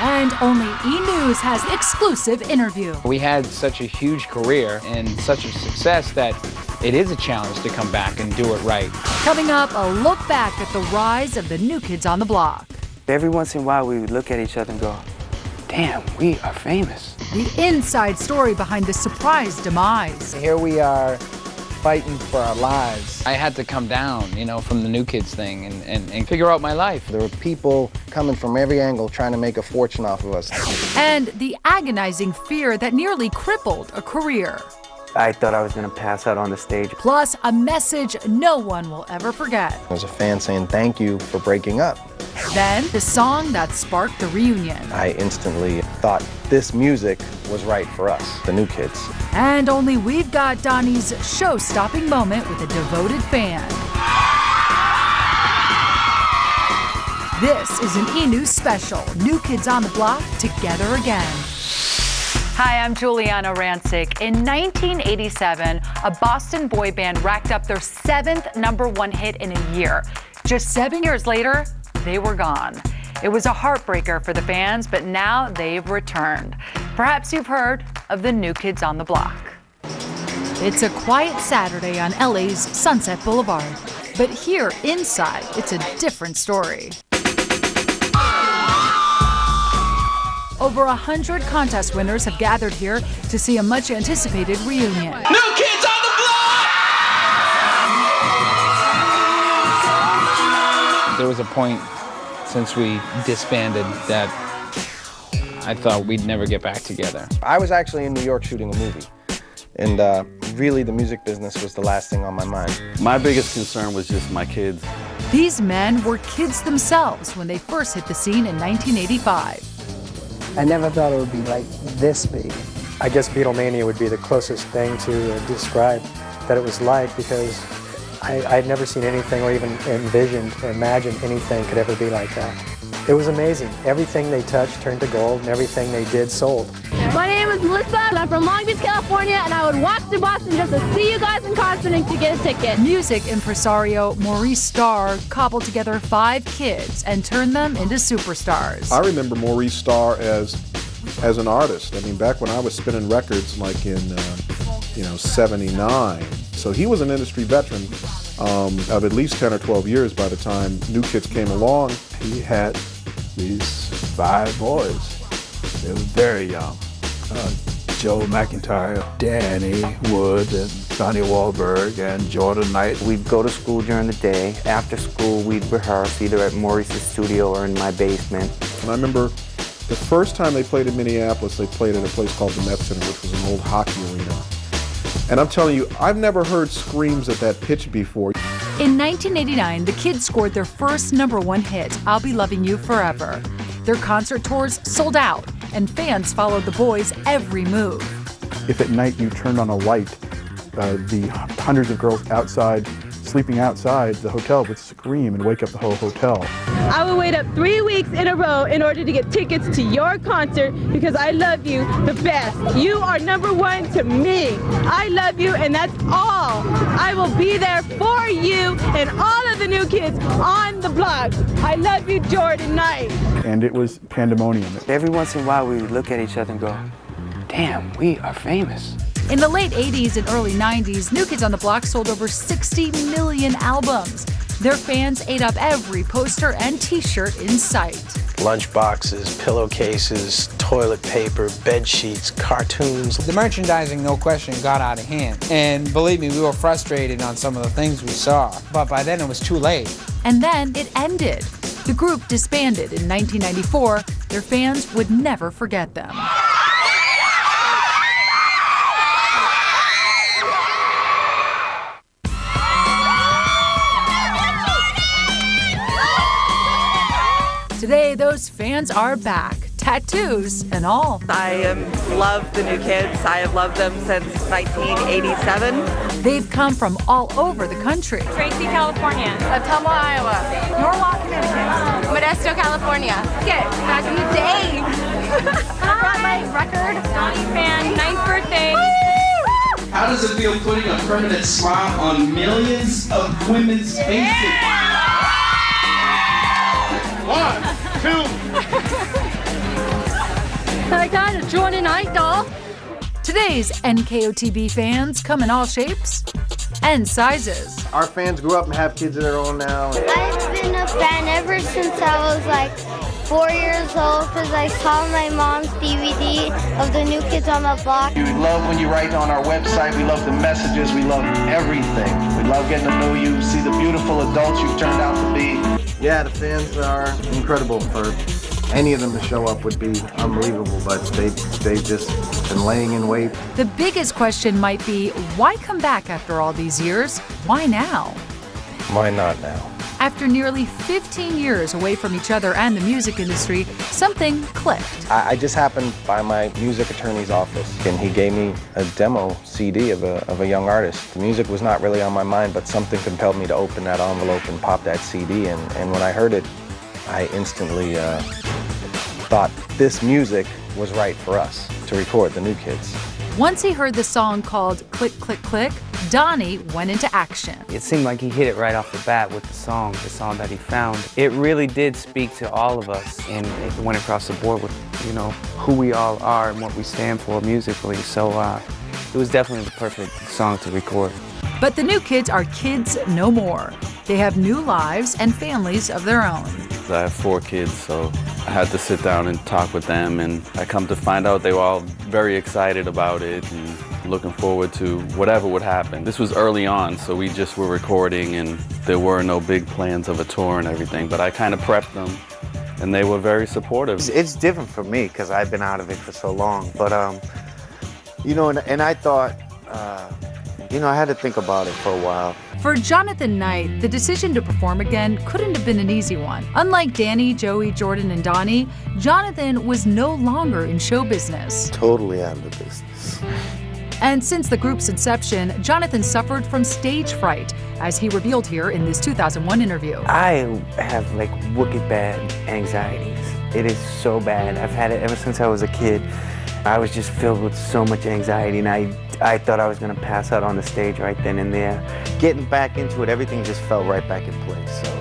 And only E! News has exclusive interview. We had such a huge career and such a success that it is a challenge to come back and do it right. Coming up, a look back at the rise of the New Kids on the Block. Every once in a while, we would look at each other and go, damn, we are famous. The inside story behind the surprise demise. Here we are fighting for our lives. I had to come down, from the New Kids thing and figure out my life. There were people coming from every angle trying to make a fortune off of us. And the agonizing fear that nearly crippled a career. I thought I was going to pass out on the stage. Plus, a message no one will ever forget. There's a fan saying thank you for breaking up. Then, the song that sparked the reunion. I instantly thought this music was right for us, the New Kids. And only we've got Donnie's show-stopping moment with a devoted fan. This is an E! News special, New Kids on the Block, Together Again. Hi, I'm Juliana Rancic. In 1987, a Boston boy band racked up their 7th #1 hit in a year. Just 7 years later, they were gone. It was a heartbreaker for the fans, but now they've returned. Perhaps you've heard of the New Kids on the Block. It's a quiet Saturday on LA's Sunset Boulevard. But here inside, it's a different story. Over 100 contest winners have gathered here to see a much-anticipated reunion. New Kids on the Block! There was a point since we disbanded that I thought we'd never get back together. I was actually in New York shooting a movie. And really, the music business was the last thing on my mind. My biggest concern was just my kids. These men were kids themselves when they first hit the scene in 1985. I never thought it would be like this big. I guess Beatlemania would be the closest thing to describe that it was like, because I'd never seen anything or even envisioned or imagined anything could ever be like that. It was amazing. Everything they touched turned to gold, and everything they did sold. My name is Melissa, and I'm from Long Beach, California, and I would walk to Boston just to see you guys in concert and to get a ticket. Music impresario Maurice Starr cobbled together 5 kids and turned them into superstars. I remember Maurice Starr as an artist. I mean, back when I was spinning records, like in 79. So he was an industry veteran of at least 10 or 12 years by the time New Kids came along. He had these 5 boys. They were very young. Joe McIntyre, Danny Wood, and Donnie Wahlberg, and Jordan Knight. We'd go to school during the day. After school, we'd rehearse either at Maurice's studio or in my basement. And I remember the first time they played in Minneapolis, they played at a place called the Met Center, which was an old hockey arena. And I'm telling you, I've never heard screams at that pitch before. In 1989, the kids scored their first #1 hit, I'll Be Loving You Forever. Their concert tours sold out, and fans followed the boys' every move. If at night you turned on a light, the hundreds of girls outside, sleeping outside the hotel, would scream and wake up the whole hotel. I would wait up 3 weeks in a row in order to get tickets to your concert because I love you the best. You are #1 to me. I love you, and that's all. I will be there for you and all of the New Kids on the block. I love you, Jordan Knight. And it was pandemonium. Every once in a while, we would look at each other and go, damn, we are famous. In the late 80s and early 90s, New Kids on the Block sold over 60 million albums. Their fans ate up every poster and t-shirt in sight. Lunch boxes, pillowcases, toilet paper, bed sheets, cartoons. The merchandising, no question, got out of hand. And believe me, we were frustrated on some of the things we saw. But by then it was too late. And then it ended. The group disbanded in 1994. Their fans would never forget them. Today, those fans are back, tattoos and all. I love the New Kids. I have loved them since 1987. They've come from all over the country. Tracy, California. Ottumwa, Iowa. Norwalk, Connecticut. Modesto, California. Get back in the day. I brought my record. Donnie fan, 9th birthday. Woo! How does it feel putting a permanent smile on millions of women's faces? Yeah! 1, 2. Jordan Idol. Today's NKOTB fans come in all shapes and sizes. Our fans grew up and have kids of their own now. I've been a fan ever since I was like 4 years old because I saw my mom's DVD of the New Kids on the Block. We love when you write on our website. We love the messages. We love everything. We love getting to know you, see the beautiful adults you've turned out to be. Yeah, the fans are incredible. For any of them to show up would be unbelievable, but they've just been laying in wait. The biggest question might be, why come back after all these years? Why now? Why not now? After nearly 15 years away from each other and the music industry, something clicked. I just happened by my music attorney's office, and he gave me a demo CD of a young artist. The music was not really on my mind, but something compelled me to open that envelope and pop that CD, and when I heard it, I instantly thought this music was right for us to record, the New Kids. Once he heard the song called Click, Click, Click, Donnie went into action. It seemed like he hit it right off the bat with the song that he found. It really did speak to all of us, and it went across the board with, you know, who we all are and what we stand for musically. So it was definitely the perfect song to record. But the New Kids are kids no more. They have new lives and families of their own. I have 4 kids, so I had to sit down and talk with them, and I come to find out they were all very excited about it and looking forward to whatever would happen. This was early on, so we just were recording, and there were no big plans of a tour and everything, but I kind of prepped them, and they were very supportive. It's different for me because I've been out of it for so long, but you know, and I thought, you know, I had to think about it for a while. For Jonathan Knight, the decision to perform again couldn't have been an easy one. Unlike Danny, Joey, Jordan, and Donnie, Jonathan was no longer in show business. Totally out of the business. And since the group's inception, Jonathan suffered from stage fright, as he revealed here in this 2001 interview. I have like wicked bad anxieties. It is so bad. I've had it ever since I was a kid. I was just filled with so much anxiety, and I thought I was going to pass out on the stage right then and there. Getting back into it, everything just fell right back in place. So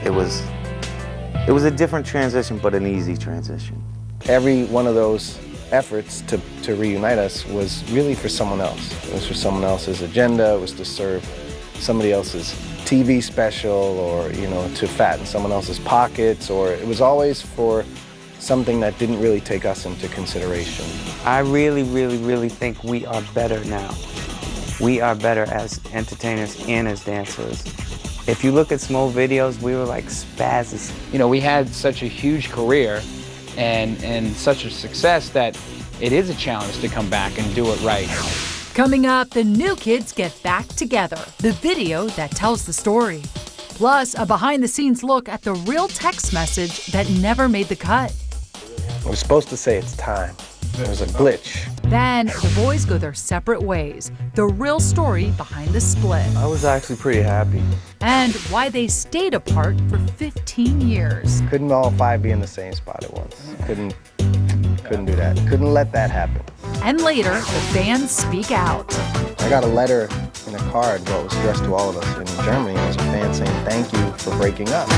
it was a different transition, but an easy transition. Every one of those efforts to reunite us was really for someone else. It was for someone else's agenda. It was to serve somebody else's TV special, or, you know, to fatten someone else's pockets, or it was always for something that didn't really take us into consideration. I really, really, really think we are better now. We are better as entertainers and as dancers. If you look at some old videos, we were like spazzes. You know, we had such a huge career and such a success that it is a challenge to come back and do it right. Coming up, the New Kids get back together, the video that tells the story. Plus, a behind-the-scenes look at the real text message that never made the cut. I was supposed to say it's time. There was a glitch. Then the boys go their separate ways. The real story behind the split. I was actually pretty happy. And why they stayed apart for 15 years. Couldn't all 5 be in the same spot at once. Couldn't do that. Couldn't let that happen. And later, the fans speak out. I got a letter in a card, well, it was addressed to all of us in Germany. It was a fan saying, "Thank you for breaking up."